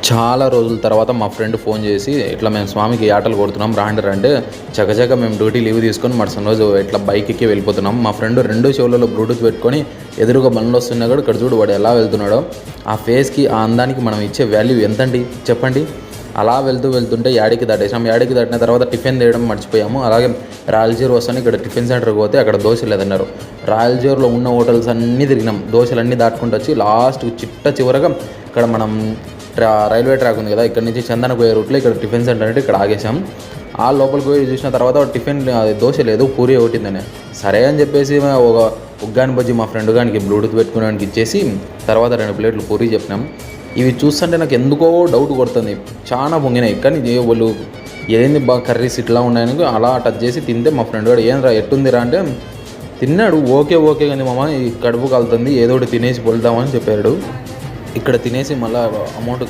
చాలా రోజుల తర్వాత మా ఫ్రెండ్ ఫోన్ చేసి ఇట్లా మేము స్వామికి ఆటలు కొడుతున్నాం రాండి అంటే చకచక మేము డ్యూటీ లీవ్ తీసుకొని మరుసటి రోజు ఇట్లా బైక్ ఎక్కి వెళ్ళిపోతున్నాం. మా ఫ్రెండ్ రెండు చెవులలో బ్లూటూత్ పెట్టుకొని ఎదురుగా బండ్లు వస్తున్నా కూడా ఇక్కడ చూడు వాడు ఎలా వెళ్తున్నాడో. ఆ ఫేస్కి ఆ అందానికి మనం ఇచ్చే వాల్యూ ఎంతండి చెప్పండి. అలా వెళ్తుంటే యాడికి దాటేసాం. యాడికి దాటిన తర్వాత టిఫిన్ తీయడం మర్చిపోయాము. అలాగే రాయలజీరు వస్తాను ఇక్కడ టిఫిన్ సెంటర్కి పోతే అక్కడ దోశలు లేదన్నారు. రాయలజీరులో ఉన్న హోటల్స్ అన్నీ తిరిగినాం. దోశలన్నీ దాటుకుంటూ వచ్చి లాస్ట్ చివరగా ఇక్కడ మనం రైల్వే ట్రాక్ ఉంది కదా, ఇక్కడ నుంచి చందన పోయే రూట్లో ఇక్కడ టిఫిన్ సెంటర్ అంటే ఇక్కడ ఆగేసాం. ఆ లోపలికి పోయి చూసిన తర్వాత టిఫిన్ దోశ లేదు, పూరి ఒకటిందని. సరే అని చెప్పేసి ఒక ఉగ్గాని బజ్జి మా ఫ్రెండ్ గానికి బ్లూటూత్ పెట్టుకునేవానికి ఇచ్చేసి తర్వాత 2 ప్లేట్లు పూరి చెప్పినాం. ఇవి చూస్తుంటే నాకు ఎందుకో డౌట్ కొడుతుంది, చాలా పొంగినాయి. కానీ వాళ్ళు ఏంది బాగా కర్రీస్ ఇట్లా ఉన్నాయని అలా టచ్ చేసి తింటే మా ఫ్రెండ్ గారు ఏం రా ఎట్టుందిరా అంటే తిన్నాడు. ఓకే కానీ మామ ఈ కడుపు కాలుతుంది, ఏదో ఒకటి తినేసి వెళ్దామని చెప్పాడు. ఇక్కడ తినేసి మళ్ళీ అమౌంట్